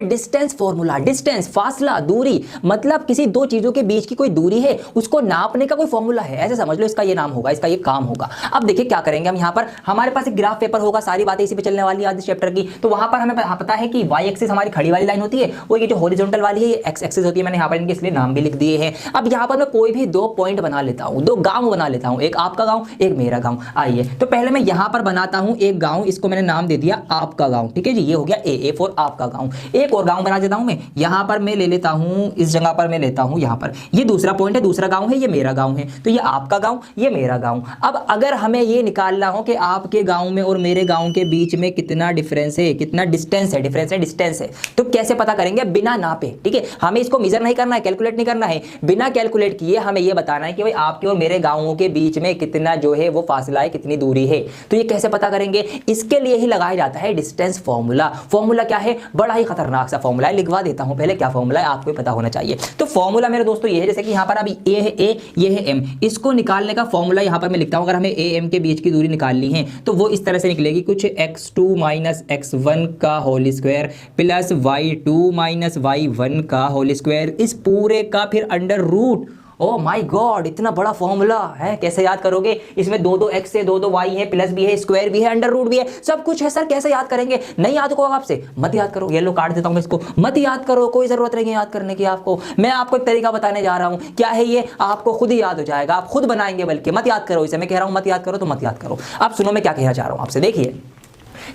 Distance formula, distance फासला, दूरी, मतलब किसी दो चीजों के बीच की कोई दूरी है उसको नापने का कोई फॉर्मूला है, ऐसे समझ लो। इसका ये नाम होगा, इसका ये काम होगा। अब देखिए क्या करेंगे हम यहाँ पर, हमारे पास एक ग्राफ पेपर होगा, सारी बातें इसी पे चलने वाली है आज इस चैप्टर की। तो वहां पर हमें पता है कि वाई एक्सिस हमारी खड़ी वाली लाइन होती है, वो ये जो हॉरिजॉन्टल वाली है ये एक्स एक्सिस होती है। मैंने यहाँ पर इनके इसलिए नाम भी लिख दिए हैं। अब यहाँ पर मैं कोई भी दो पॉइंट बना लेता हूँ, दो गाँव बना लेता हूँ, एक आपका गाँव एक मेरा गाँव। आइए तो पहले मैं यहाँ पर बनाता हूँ एक गाँव, इसको मैंने नाम दे दिया आपका गाँव, ठीक है जी। ये हो गया ए फॉर आपका गाँव। एक और गाँव बना देता हूँ, यहां पर मैं ले लेता हूं, इस जगह पर मैं लेता हूं, यहां पर ये दूसरा पॉइंट है, दूसरा गांव है, ये मेरा गांव है। तो ये आपका गांव, ये मेरा गांव। अब अगर हमें ये निकालना हो कि आपके गांव में और मेरे गांव के बीच में कितना डिफरेंस है, कितना डिस्टेंस है, डिस्टेंस है, तो कैसे पता करेंगे? बिना नापे, ठीक है। हमें इसको मेजर नहीं करना है, कैलकुलेट नहीं करना है, बिना कैलकुलेट किए हमें ये बताना है कि भाई आपके और मेरे गांवों के बीच में कितना जो है वो फासला है, कितनी दूरी है। तो ये कैसे पता करेंगे? इसके लिए ही लगाया जाता है डिस्टेंस फॉर्मूला। फॉर्मूला क्या है? बड़ा ही खतरनाक सा फॉर्मूला है, लिखवा देता हूं पहले क्या फॉर्मूला है, आपको पता होना चाहिए। तो फॉर्मूला मेरे दोस्तों ये है, जैसे कि यहां पर अभी ए है, ए ये है एम, इसको निकालने का फॉर्मूला यहां पर मैं लिखता हूं। अगर हमें ए एम के बीच की दूरी निकालनी है तो वो इस तरह से निकलेगी, कुछ x2 माइनस x1 का whole square plus y2 minus y1 का होल स्क्वायर, इस पूरे का फिर under root. Oh my god, इतना बड़ा फॉर्मूला है, कैसे याद करोगे? इसमें दो दो एक्स है, दो दो वाई है, प्लस भी है, स्क्वायर भी है, अंडर रूट भी है, सब कुछ है। सर कैसे याद करेंगे? नहीं याद होगा आपसे, मत याद करो, येलो काट देता हूं इसको, मत याद करो, कोई जरूरत नहीं है याद करने की आपको। मैं आपको एक तरीका बताने जा रहा हूं, क्या है ये? आपको खुद ही याद हो जाएगा, आप खुद बनाएंगे, बल्कि मत याद करो इसे। मैं कह रहा हूं मत याद करो तो मत याद करो। अब सुनो मैं क्या कहना चाह रहा हूं आपसे, देखिए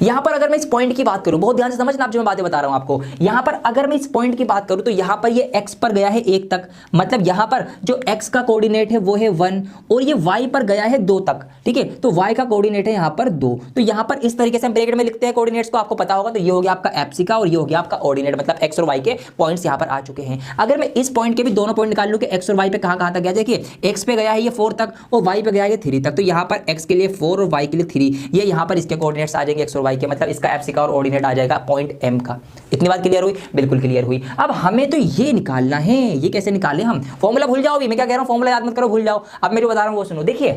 यहां पर अगर मैं इस पॉइंट की बात करूं, बहुत ध्यान से समझना आप जो मैं बातें बता रहा हूं आपको। यहां पर अगर मैं इस पॉइंट की बात करूं तो यहां पर ये x पर गया है 1 तक, मतलब यहां पर जो x का कोऑर्डिनेट है वो है 1 और ये y पर गया है 2 तक, ठीक है। तो y का कोऑर्डिनेट है यहां पर 2। तो यहां पर इस तरीके से हम ब्रैकेट में लिखते हैं कोऑर्डिनेट्स को, आपको पता होगा। तो ये हो गया आपका एप्सिका और ये हो गया आपका ऑर्डिनेट, मतलब x और y के पॉइंट्स यहां पर आ चुके हैं। अगर मैं इस पॉइंट के भी दोनों पॉइंट निकाल लूं कि x और y पे कहां तक गया, देखिए x पे गया है ये 4 तक और y पे गया है ये 3 तक। तो यहां पर x के लिए 4 और y के लिए 3, ये यहां पर इसके कोऑर्डिनेट्स आ जाएंगे x और y के, मतलब इसका एप्सिका और ऑर्डिनेट आ जाएगा पॉइंट m का। इतनी बात क्लियर हुई? बिल्कुल क्लियर हुई। अब हमें तो ये निकालना है, ये कैसे निकालें हम? फॉर्मूला भूल जाओ भी, मैं क्या कह रहा हूं, फॉर्मूला याद मत करो, भूल जाओ। अब मैं जो बता रहा हूं वो सुनो। देखिए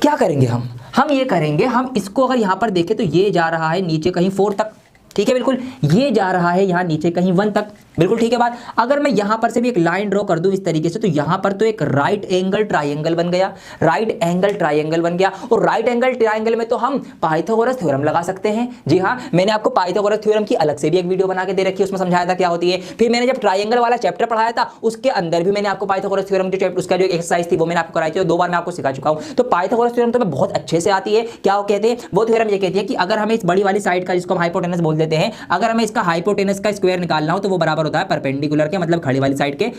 क्या करेंगे हम ये करेंगे, हम इसको अगर यहां पर देखें तो ये जा रहा है नीचे कहीं 4 तक, ठीक है बिल्कुल। ये जा रहा है यहां नीचे कहीं 1 तक, बिल्कुल ठीक है बात। अगर मैं यहां पर से भी एक लाइन ड्रॉ कर दूं इस तरीके से, तो यहां पर तो एक राइट एंगल ट्रायंगल बन गया, राइट एंगल ट्रायंगल बन गया। और राइट एंगल ट्रायंगल में तो हम पाइथागोरस थ्योरम लगा सकते हैं। जी हाँ, मैंने आपको पाइथागोरस थ्योरम की अलग से भी एक वीडियो बना के दे रखी है, उसमें समझाया था क्या होती है। फिर मैंने जब ट्रायंगल वाला चैप्टर पढ़ाया था उसके अंदर भी मैंने आपको पाइथागोरस थ्योरम जो चैप्टर उसका जो एक्सरसाइज थी वो मैंने आपको कराई थी, 2 बार मैं आपको सिखा चुका हूं। तो पाइथागोरस थ्योरम तो मैं बहुत अच्छे से आती है। क्या वो कहते हैं? वो थ्योरम ये कहती है कि अगर हमें इस बड़ी वाली साइड का, जिसको हम हाइपोटेनस बोल देते हैं, अगर हमें इसका हाइपोटेनस का स्क्वायर निकालना हो तो वो बराबर होता है परपेंडिकुलर के, मतलब खड़ी वाली साइड के,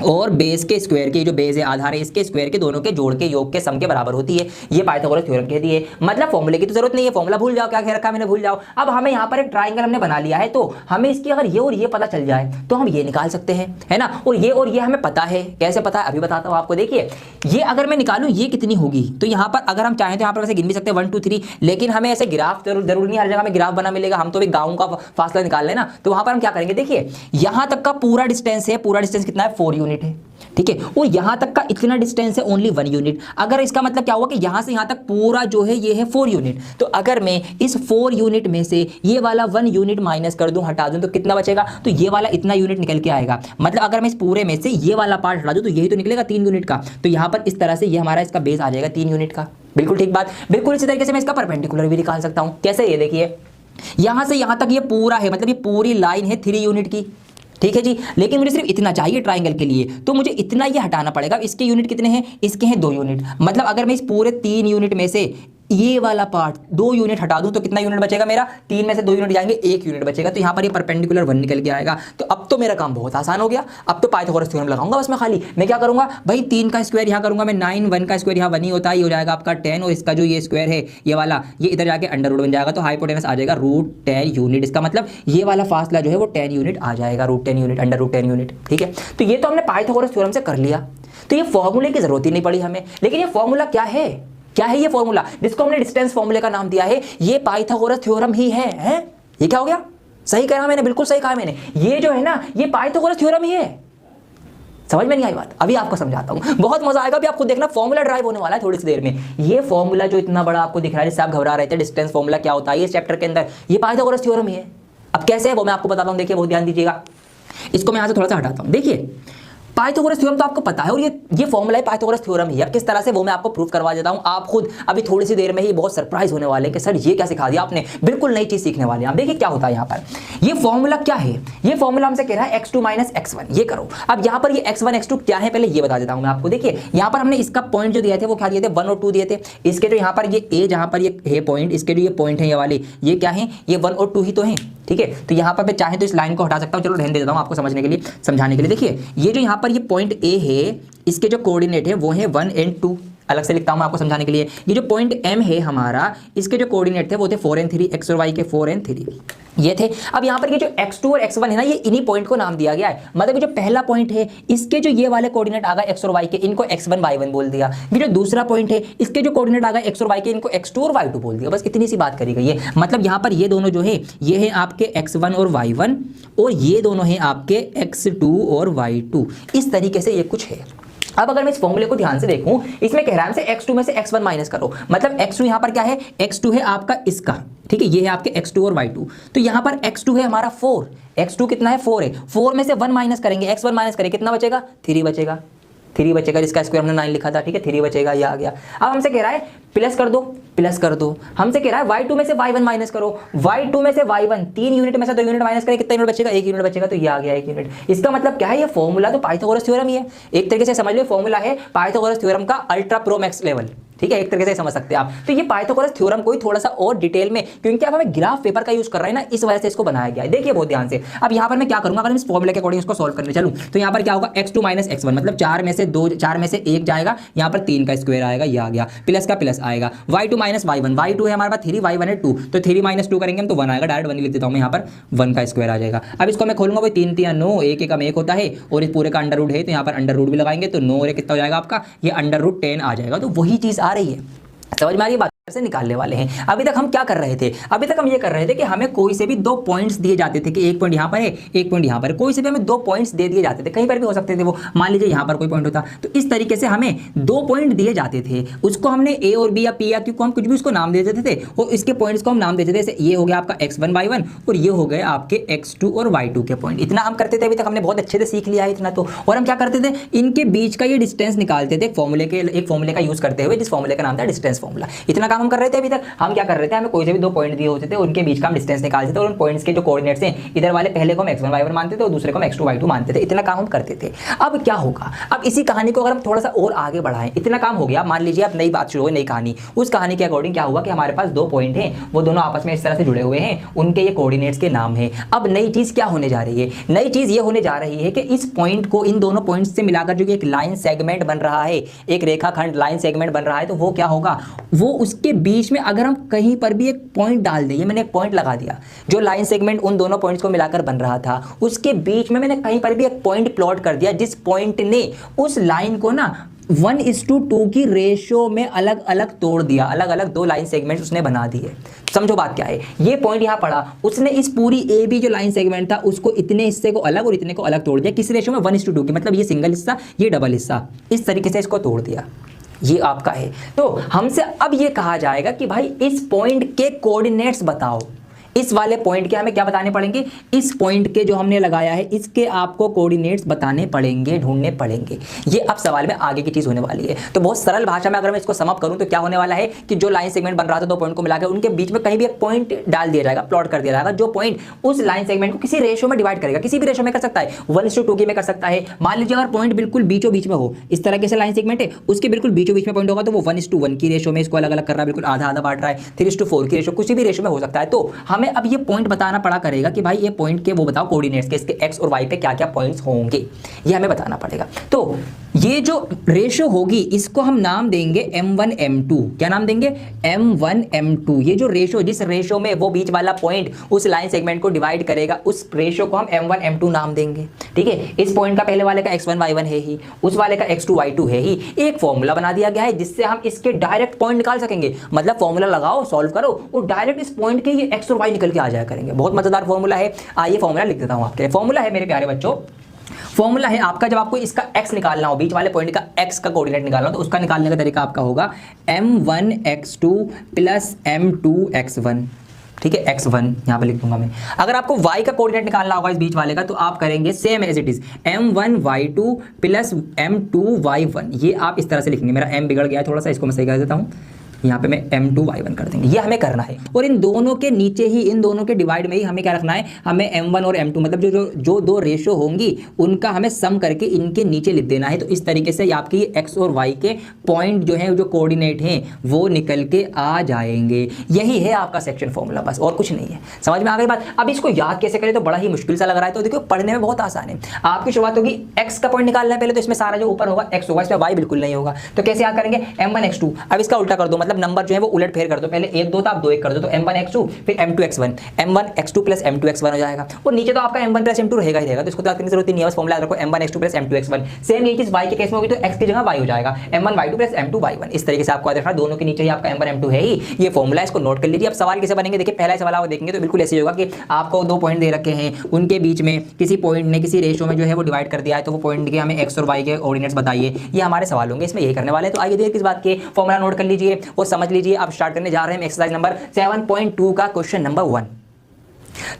और बेस के स्क्वायर के, जो बेस है आधार है इसके स्क्वायर के, दोनों के जोड़ के योग के सम के बराबर होती है। ये पाइथागोरस थ्योरम कहती है। मतलब फॉर्मूले की तो जरूरत नहीं है, फॉर्मूला भूल जाओ, क्या कह रखा है मैंने, भूल जाओ। अब हमें यहाँ पर एक ट्राइंगल हमने बना लिया है, तो हमें इसकी अगर ये और ये पता चल जाए तो हम ये निकाल सकते हैं, है ना। और ये हमें पता है, कैसे पता है अभी बताता हूँ आपको। देखिए ये अगर मैं निकालूं ये कितनी होगी, तो यहाँ पर अगर हम चाहें तो यहाँ पर वैसे गिन भी सकते हैं 1 2 3, लेकिन हमें ऐसे ग्राफ जरूर नहीं, हर जगह में ग्राफ बना मिलेगा। हम तो एक गाँव का फासला निकाल लेना, तो वहां पर हम क्या करेंगे, देखिए यहाँ तक का पूरा डिस्टेंस है, पूरा डिस्टेंस कितना है, 4 यूनिट है, ठीक है। और यहां तक का इतना डिस्टेंस है ओनली 1 यूनिट। अगर इसका मतलब क्या हुआ कि यहां से यहां तक पूरा जो है ये है 4 यूनिट। तो अगर मैं इस 4 यूनिट में से ये वाला 1 यूनिट माइनस कर दूं, हटा दूं, तो कितना बचेगा? तो ये वाला इतना यूनिट निकल के आएगा। मतलब अगर मैं इस पूरे में से ये वाला पार्ट हटा दूं तो यही तो निकलेगा 3 यूनिट का। तो यहां पर इस तरह से ये हमारा इसका बेस आ जाएगा 3 यूनिट का। बिल्कुल ठीक बात। बिल्कुल इसी तरीके से मैं इसका परपेंडिकुलर भी निकाल सकता हूं। कैसे? ये देखिए यहां से यहां तक ये पूरा है, मतलब ये पूरी लाइन है 3 यूनिट की, ठीक है जी। लेकिन मुझे सिर्फ इतना चाहिए ट्राइंगल के लिए, तो मुझे इतना ये हटाना पड़ेगा। इसके यूनिट कितने हैं? इसके हैं 2 यूनिट। मतलब अगर मैं इस पूरे 3 यूनिट में से ये वाला पार्ट 2 यूनिट हटा दूं तो कितना यूनिट बचेगा मेरा? 3 में से 2 यूनिट जाएंगे, 1 यूनिट बचेगा। तो यहां पर ये परपेंडिकुलर 1 निकल के आएगा। तो अब तो मेरा काम बहुत आसान हो गया। अब तो पाइथागोरस थ्योरम लगाऊंगा बस मैं खाली। मैं क्या करूंगा भाई, 3 का स्क्वायर यहां करूंगा मैं 9, 1 का स्क्वायर यहां 1 ही होता है, ये हो जाएगा आपका 10, और इसका जो ये स्क्वायर है ये वाला, ये इधर जाके अंडर रूट बन जाएगा। तो हाइपोटेनस आ जाएगा √10 यूनिट। इसका मतलब ये वाला फासला जो है वो 10 यूनिट आ जाएगा, √10 यूनिट, अंडर रूट 10 यूनिट, ठीक है। तो ये तो हमने पाइथागोरस थ्योरम से कर लिया। तो ये फॉर्मूले की जरूरत ही नहीं पड़ी हमें। लेकिन ये फॉर्मूला क्या है? क्या है ये फॉर्मूला जिसको हमने डिस्टेंस फॉर्मूले का नाम दिया है? ये पाइथागोरस थ्योरम ही है, हैं? ये क्या हो गया? सही कहा मैंने, बिल्कुल सही कहा मैंने। ये जो है ना, ये पाइथागोरस थ्योरम ही है। समझ में नहीं आई बात? अभी आपको समझाता हूं, बहुत मजा आएगा। अभी आपको देखना फॉर्मूला ड्राइव होने वाला है थोड़ी सी देर में। ये फॉर्मूला जो इतना बड़ा आपको दिख रहा है, जिससे आप घबरा रहे थे डिस्टेंस फॉर्मूला क्या होता है इस चैप्टर के अंदर, ये पाइथागोरस थ्योरम ही है। अब अब कैसे है वो मैं आपको बताता हूं, देखिए बहुत ध्यान दीजिएगा। इसको मैं यहां से थोड़ा सा हटाता हूं। देखिए पाइथागोरस थ्योरम तो आपको पता है और ये फॉर्मूला है पाइथागोरस थ्योरम ही। अब किस तरह से वो मैं आपको प्रूफ करवा देता हूं, आप खुद अभी थोड़ी सी देर में ही बहुत सरप्राइज होने वाले हैं कि सर ये क्या सिखा दिया आपने, बिल्कुल नई चीज सीखने वाले हैं आप। देखिए क्या होता है यहाँ पर, ये फॉर्मूला क्या है, ये फॉर्मूला हमसे कह रहा है x2 - x1, ये करो। अब यहाँ पर ये x1 x2 क्या है पहले ये बता देता हूं मैं आपको। देखिए यहाँ पर हमने इसका पॉइंट जो दिए थे वो क्या दिए थे, 1 और 2 दिए थे। इसके जो यहाँ पर ये a जहाँ पर ये है पॉइंट, इसके जो ये पॉइंट है ये वाले, ये क्या है, ये 1 और 2 ही तो है, ठीक है। तो यहाँ पर मैं चाहे तो इस लाइन को हटा सकता हूँ, चलो ध्यान दे देता हूँ आपको समझने के लिए, समझाने के लिए। देखिए ये जो यहाँ पर ये पॉइंट ए है, इसके जो कोऑर्डिनेट है वो है 1 और 2, अलग से लिखता हूं मैं आपको समझाने के लिए। ये जो पॉइंट एम है हमारा, इसके जो कोऑर्डिनेट थे वो थे 4 और 3, x और y के 4 और 3 ये थे। अब यहाँ पर ये जो x2 और x1 है ना, ये इन्हीं पॉइंट को नाम दिया गया है। मतलब जो पहला पॉइंट है इसके जो ये वाले कोऑर्डिनेट आ गए x और y के, इनको x1 y1 बोल दिया। ये जो दूसरा पॉइंट है इसके जो कोऑर्डिनेट आ गए x और y के, इनको x2 और y2 बोल दिया। बस इतनी सी बात करी गई है। मतलब यहाँ पर ये दोनों जो है ये है आपके x1 और y1 और ये दोनों है आपके x2 और y2। इस तरीके से ये कुछ है। अब अगर मैं इस फॉर्मूले को ध्यान से देखूं, इसमें कह रहा है x2 में से x1 माइनस करो। मतलब x2 यहां पर क्या है, x2 है आपका इसका, ठीक है, ये है आपके x2 और y2। तो यहां पर x2 है हमारा 4, x2 कितना है 4 है, 4 में से 1 माइनस करेंगे, x1 माइनस करेंगे, कितना बचेगा 3 बचेगा, 3 बचेगा, इसका स्क्वायर हमने 9 लिखा था, ठीक है, 3 बचेगा, ये आ गया। अब हमसे कह रहा है प्लस कर दो, प्लस कर दो। हमसे कह रहा है y2 में से y1 माइनस करो, y2 में से y1, 3 यूनिट में से 2 यूनिट माइनस करें, कितना यूनिट बचेगा, 1 यूनिट बचेगा। तो ये आ गया 1 यूनिट। इसका मतलब क्या है, ये फॉर्मूला तो पाइथागोरस थ्योरम ही है, एक तरीके से समझ लो फॉर्मूला है पाइथागोरस थ्योरम का अल्ट्रा प्रो मैक्स लेवल, ठीक है, एक तरीके से समझ सकते हैं आप। तो ये पाइथागोरस थ्योरम को ही थोड़ा सा और डिटेल में, क्योंकि अब हमें ग्राफ पेपर का यूज कर रहे हैं ना, इस वजह से इसको बनाया गया है। देखिए बहुत ध्यान से। अब यहाँ पर मैं क्या करूंगा, अगर मैं इस फॉर्मूले के अकॉर्डिंग इसको सॉल्व करने चलूं तो यहाँ पर क्या होगा, x2 - x1, मतलब 4 में से 2, 4 में से 1 जाएगा, यहाँ पर 3 का स्क्वायर आएगा, ये आ गया, प्लस का प्लस आएगा, y2 - y1, y2 है हमारे पास 3, y1 है 2, तो 3 - 2 करेंगे हम तो 1 आएगा, डायरेक्ट 1 लिख देता हूँ मैं, यहाँ पर 1 का स्क्वायर आ जाएगा। अब इसको मैं खोलूंगा, 3 3 9, 1 1 1 होता है और इस पूरे का अंडर रूट है, तो यहाँ पर अंडर रूट भी लगाएंगे तो 9 और 1 कितना हो जाएगा आपका, ये अंडर रूट 10 आ जाएगा। तो वही चीज आ रही है, समझ में आ रही है बात, से निकालने वाले हैं। अभी तक हम क्या कर रहे थे, अभी तक हम ये कर रहे थे कि हमें कोई से भी 2 पॉइंट्स दिए जाते थे कि एक पॉइंट यहाँ पर है, एक पॉइंट यहाँ पर है, कोई से भी हमें 2 पॉइंट्स दे दिए जाते थे, कहीं पर भी हो सकते थे वो, मान लीजिए यहाँ पर कोई पॉइंट होता, तो इस तरीके से हमें 2 पॉइंट दिए जाते थे, उसको हमने ए और बी या पी या क्यू को हम कुछ भी उसको नाम दे देते थे और इसके पॉइंट्स को हम नाम देते थे, जैसे ये हो गया आपका x1 y1 और ये हो गए आपके x2 और y2 के पॉइंट। इतना हम करते थे, अभी तक हमने बहुत अच्छे से सीख लिया है इतना तो। और हम क्या करते थे, इनके बीच का ये डिस्टेंस निकालते थे एक फॉर्मूले का यूज करते हुए, जिस फॉर्मूले का नाम था डिस्टेंस फॉर्मूला। इतना काम हम कर रहे थे। अभी तक हम क्या कर रहे थे, हमें कोई से भी 2 पॉइंट दिए होते थे, उनके बीच का हम डिस्टेंस निकालते थे और उन पॉइंट्स के जो कोऑर्डिनेट्स हैं, इधर वाले पहले को हम x1 y1 मानते थे और दूसरे को हम x2 y2 मानते थे। इतना काम हम करते थे। अब क्या होगा, अब इसी कहानी को अगर हम थोड़ा सा और आगे बढ़ाएं, इतना काम हो गया, मान लीजिए अब नई बात शुरू हो, नई कहानी। उस कहानी के अकॉर्डिंग क्या हुआ कि हमारे पास 2 पॉइंट हैं, वो दोनों आपस में इस तरह से जुड़े हुए हैं, उनके ये कोऑर्डिनेट्स के नाम है। अब नई चीज क्या होने जा रही है, नई चीज ये होने जा रही है कि इस पॉइंट को इन दोनों पॉइंट्स से मिलाकर जो एक लाइन सेगमेंट बन रहा है, एक रेखाखंड लाइन सेगमेंट बन रहा है, तो वो क्या होगा, वो उसके बीच में अगर हम कहीं पर भी एक पॉइंट डाल दें, ये मैंने एक पॉइंट लगा दिया, जो लाइन सेगमेंट उन दोनों पॉइंट्स को मिलाकर बन रहा था, उसके बीच में मैंने कहीं पर भी एक पॉइंट प्लॉट कर दिया, जिस पॉइंट ने उस लाइन को ना 1:2 की रेशियो में अलग अलग तोड़ दिया, अलग अलग 2 लाइन सेगमेंट्स उसने बना दिए। समझो बात क्या है, ये पॉइंट यहां पड़ा, उसने इस पूरी ए बी जो लाइन सेगमेंट था उसको इतने हिस्से को अलग और इतने को अलग तोड़ दिया, किस रेशियो में 1:2 की, मतलब ये सिंगल हिस्सा ये डबल हिस्सा, इस तरीके से इसको तोड़ दिया। ये आपका है। तो हमसे अब ये कहा जाएगा कि भाई इस पॉइंट के कोऑर्डिनेट्स बताओ। इस वाले पॉइंट के हमें क्या बताने पड़ेंगे, इस पॉइंट के जो हमने लगाया है इसके आपको कोऑर्डिनेट्स बताने पड़ेंगे, ढूंढने पड़ेंगे। ये अब सवाल में आगे की चीज होने वाली है। तो बहुत सरल भाषा में अगर मैं इसको समअप करूं तो क्या होने वाला है कि जो लाइन सेगमेंट बन रहा था 2 पॉइंट को मिलाकर, उनके बीच में कहीं भी एक पॉइंट डाल दिया जाएगा, प्लॉट कर दिया जाएगा, जो पॉइंट उस लाइन सेगमेंट को किसी रेशियो में डिवाइड करेगा। किसी भी रेशियो में कर सकता है, 1:2 की में कर सकता है। मान लीजिए अगर पॉइंट बिल्कुल बीचों बीच में हो, इस तरह से लाइन सेगमेंट है, उसके बिल्कुल बीचों बीच में पॉइंट होगा, तो वो 1:1 की रेशियो में इसको अलग अलग कर रहा है, बिल्कुल आधा आधा बांट रहा है, 3:4 की रेशियो, किसी भी रेशियो में हो सकता है। तो हमें अब ये पॉइंट बताना पड़ा करेगा कि भाई ये पॉइंट के वो बताओ कोऑर्डिनेट्स के, इसके x और y पे क्या क्या पॉइंट्स होंगे, ये हमें बताना पड़ेगा। तो ये जो रेशियो होगी इसको हम नाम देंगे m1 m2। क्या नाम देंगे, m1 m2। ये जो रेशियो, जिस रेशियो में वो बीच वाला पॉइंट उस लाइन सेगमेंट को डिवाइड करेगा, उस रेशियो को हम m1 m2 नाम देंगे। ठीक है, इस पॉइंट का पहले वाले का x1 y1 है ही, उस वाले का x2 y2 है ही। एक फॉर्मूला बना दिया गया है जिससे हम इसके डायरेक्ट पॉइंट निकाल सकेंगे। मतलब फॉर्मूला लगाओ, सॉल्व करो और डायरेक्ट इस पॉइंट के ये x और y निकल के आ जाया करेंगे। बहुत मजेदार फॉर्मूला है। आइए फॉर्मूला लिख देता हूं आपके लिए। फॉर्मूला है मेरे प्यारे बच्चों, फॉर्मूला है आपका, जब आपको इसका x निकालना हो, बीच वाले पॉइंट का x का कोऑर्डिनेट निकालना हो, तो उसका निकालने का तरीका आपका होगा m1 x2 plus m2 x1। ठीक है, x1 यहाँ पे लिख दूंगा मैं। अगर आपको y का कोऑर्डिनेट निकालना होगा इस बीच वाले का, तो आप करेंगे same as it is m1y2 plus m2y1। ये आप इस तरह से लिखेंगे। मेरा m बिगड़ गया है थोड़ा सा, इसको मैं सही कर देता हूँ। यहाँ पे मैं m2y1 कर देंगे, ये हमें करना है। और इन दोनों के नीचे ही, इन दोनों के डिवाइड में ही हमें क्या रखना है, हमें m1 और m2 मतलब जो दो रेशो होंगी उनका हमें सम करके इनके नीचे लिख देना है। तो इस तरीके से आपकी x और y के पॉइंट जो है, जो कोऑर्डिनेट हैं, वो निकल के आ जाएंगे। यही है आपका सेक्शन फॉर्मूला, बस और कुछ नहीं है। समझ में आ गई बात? अब इसको याद कैसे करें, तो बड़ा ही मुश्किल सा लग रहा है। तो देखो पढ़ने में बहुत आसान है। आपकी शुरुआत होगी x का पॉइंट निकालना है पहले, तो इसमें सारा जो ऊपर होगा x होगा, इसमें y बिल्कुल नहीं होगा। तो कैसे याद करेंगे, m1 x2। अब इसका उल्टा कर दो, मतलब नंबर जो है वो उलट फेर कर दो। पहले 1 2 था, अब 2 1 कर दो, तो m1 x2 फिर m2 x1, m1 x2 plus m2 x1 हो जाएगा। और नीचे तो आपका m1 प्लस m2 रहेगा ही रहेगा, तो इसको याद करने की जरूरत नहीं है। बस फॉर्मूला याद रखो, m1 x2 plus m2 x1। Same ये चीज y के केस में होगी, तो x की जगह y हो जाएगा, m1 y2 plus m2 y1। इस तरीके से आपको याद रखना, दोनों के नीचे ही आपका m1 m2 है ही। ये फॉर्मूला, इसको नोट कर लीजिए। अब सवाल कैसे बनेंगे, देखिए पहला सवाल आप देखेंगे तो बिल्कुल ऐसे होगा कि आपको 2 पॉइंट दे रखे हैं, उनके बीच में किसी पॉइंट ने किसी रेशो में जो है वो डिवाइड कर दिया है, तो वो पॉइंट के हमें x और y के कोऑर्डिनेट्स बताइए। ये हमारे सवाल होंगे, इसमें यही करने वाले हैं। तो आइए देखिए किस बात के, फॉर्मूला नोट कर लीजिए और समझ लीजिए। अब स्टार्ट करने जा रहे हैं एक्सरसाइज नंबर 7.2 का क्वेश्चन नंबर 1।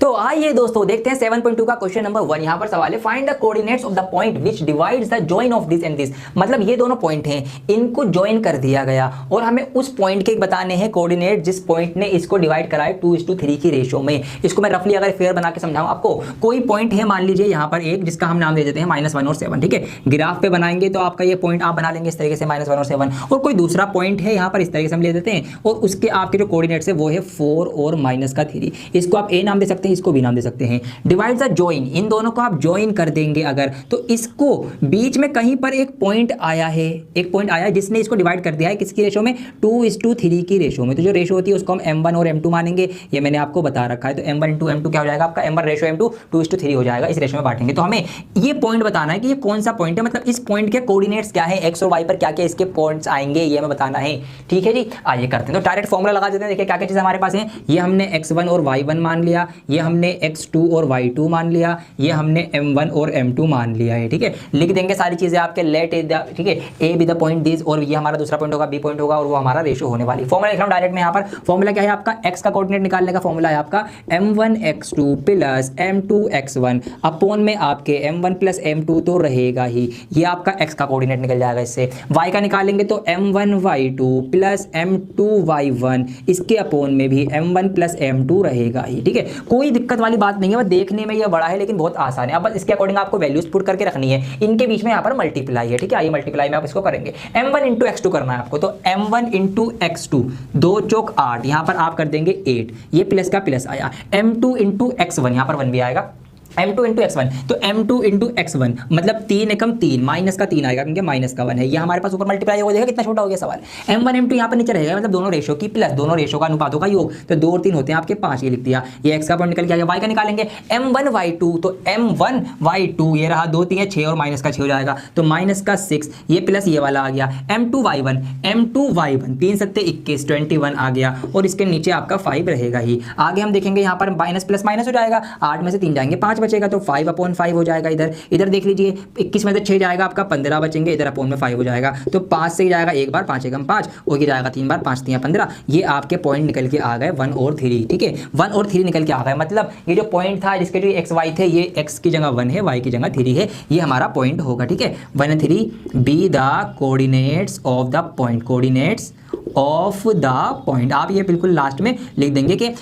तो आइए दोस्तों देखते हैं 7.2 का क्वेश्चन नंबर 1। यहां पर सवाल है, find the coordinates of the point which divides the join of this and this. मतलब ये दोनों पॉइंट हैं, इनको जॉइन कर दिया गया और हमें उस पॉइंट के बताने हैं कोऑर्डिनेट जिस पॉइंट ने इसको डिवाइड करा है 2:3 की रेशो में। इसको मैं रफली अगर फेयर बना के समझाऊं आपको, कोई पॉइंट है मान लीजिए यहाँ पर एक, जिसका हम नाम दे देते हैं -1 और 7। ठीक है, ग्राफ पे बनाएंगे तो आपका ये पॉइंट आप बना लेंगे इस तरीके से -1 और 7। और कोई दूसरा पॉइंट है यहाँ पर, इस तरीके से हम ले देते हैं, और उसके आपके जो कोऑर्डिनेट्स है वो है 4 और -3। इसको आप ए नाम दे सकते हैं, इसको बी नाम दे सकते हैं। डिवाइड द जॉइन, इन दोनों को आप जॉइन कर देंगे अगर, तो इसको बीच में कहीं पर एक पॉइंट आया है, एक पॉइंट आया है जिसने इसको डिवाइड कर दिया है किसकी रेशो में, 2:3 की रेशो में। तो जो रेशो होती है उसको हम m1 और m2 मानेंगे, ये मैंने आपको बता रखा है। तो m1 इंटू m2 क्या हो जाएगा आपका, m1 रेशो m2 2:3 हो जाएगा। इस रेशो में बांटेंगे। तो हमें ये पॉइंट बताना है कि ये कौन सा पॉइंट है, मतलब इस पॉइंट के कोऑर्डिनेट्स क्या है, x और y पर क्या क्या इसके पॉइंट्स आएंगे, ये हमें बताना है। ठीक है जी, आइए करते हैं। तो डायरेक्ट फॉर्मूला लगा देते हैं। देखिए क्या क्या चीज़ हमारे पास है, ये हमने x1 और y1 मान लिया, ये हमने x2 और y2 मान लिया, ये हमने m1 और m2 मान लिया है। ठीक है, लिख देंगे सारी चीजें आपके, लेट ठीक है, a be the point this, और ये हमारा दूसरा पॉइंट होगा, b पॉइंट होगा, और वो हमारा रेशो होने वाली। फॉर्मूला लिख रहा हूं डायरेक्ट में। यहाँ पर फॉर्मूला क्या है आपका, x का कोऑर्डिनेट निकालने का फॉर्मूला है आपका m1 x2 plus m2 x1 upon में आपके m1 प्लस m2 तो रहेगा ही, ये आपका x का कोऑर्डिनेट निकल जाएगा। इससे y का निकालेंगे तो m1 y2 plus m2 y1, इसके अपॉन में भी m1 प्लस m2 रहेगा ही। ठीक है, कोई दिक्कत वाली बात नहीं है, बस देखने में ये बड़ा है लेकिन बहुत आसान है। अब बस इसके अकॉर्डिंग आपको वैल्यूज पुट करके रखनी है। इनके बीच में यहाँ पर मल्टीप्लाई है। ठीक है, आइए मल्टीप्लाई में आप इसको करेंगे, m1 इंटू x2 करना है आपको। तो m1 इंटू x2, 2 चौक 8, यहाँ पर आप कर देंगे 8, ये प्लस का प्लस आया। m2 इंटू x1, यहाँ पर 1 भी आएगा, m2 इंटू x1, तो m2 इंटू x1 मतलब 3 एकम 3, माइनस का 3 आएगा क्योंकि माइनस का 1 है। ये हमारे पास ऊपर मल्टीप्लाई होगा, देखा कितना छोटा हो गया सवाल। m1 m2 यहाँ पर नीचे रहेगा, मतलब दोनों रेशो की प्लस दोनों रेशो का अनुपातों का योग, तो 2 और 3 होते हैं आपके 5, ये लिख दिया। ये x का पॉइंट निकल गया। y का निकालेंगे m1 y2, तो m1 y2 ये रहा, 2 3 6 और माइनस का 6 हो जाएगा, तो माइनस का 6, ये प्लस ये वाला आ गया। m2 y1 3 7 21 21 आ गया, और इसके नीचे आपका 5 रहेगा ही। आगे हम देखेंगे यहाँ पर माइनस प्लस माइनस हो जाएगा, 8 में से 3 जाएंगे, 5 बचेगा, तो 5/5 हो जाएगा। इधर देख लीजिए, 21 में से 6 जाएगा आपका, 15 बचेंगे, इधर अपॉन में 5 हो जाएगा। तो 5 से जाएगा एक बार, 5 एकम 5, और ये जाएगा 3 बार, 5 3 15। ये आपके पॉइंट निकल के आ गए 1 और 3। ठीक है, 1 और 3 निकल के आ गए, मतलब ये जो पॉइंट था जिसके जो एक्स वाई थे, ये x की जगह 1 है, y की जगह 3 है, ये हमारा पॉइंट होगा। ठीक है, 1 3 be the coordinates of the point, coordinates of the point. आप ये बिल्कुल लास्ट में लिख देंगे कि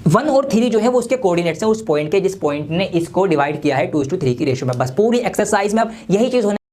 1 और 3 जो है वो उसके कोऑर्डिनेट्स हैं उस पॉइंट के जिस पॉइंट ने इसको डिवाइड किया है 2:3 की रेशो में। बस पूरी एक्सरसाइज में अब यही चीज होने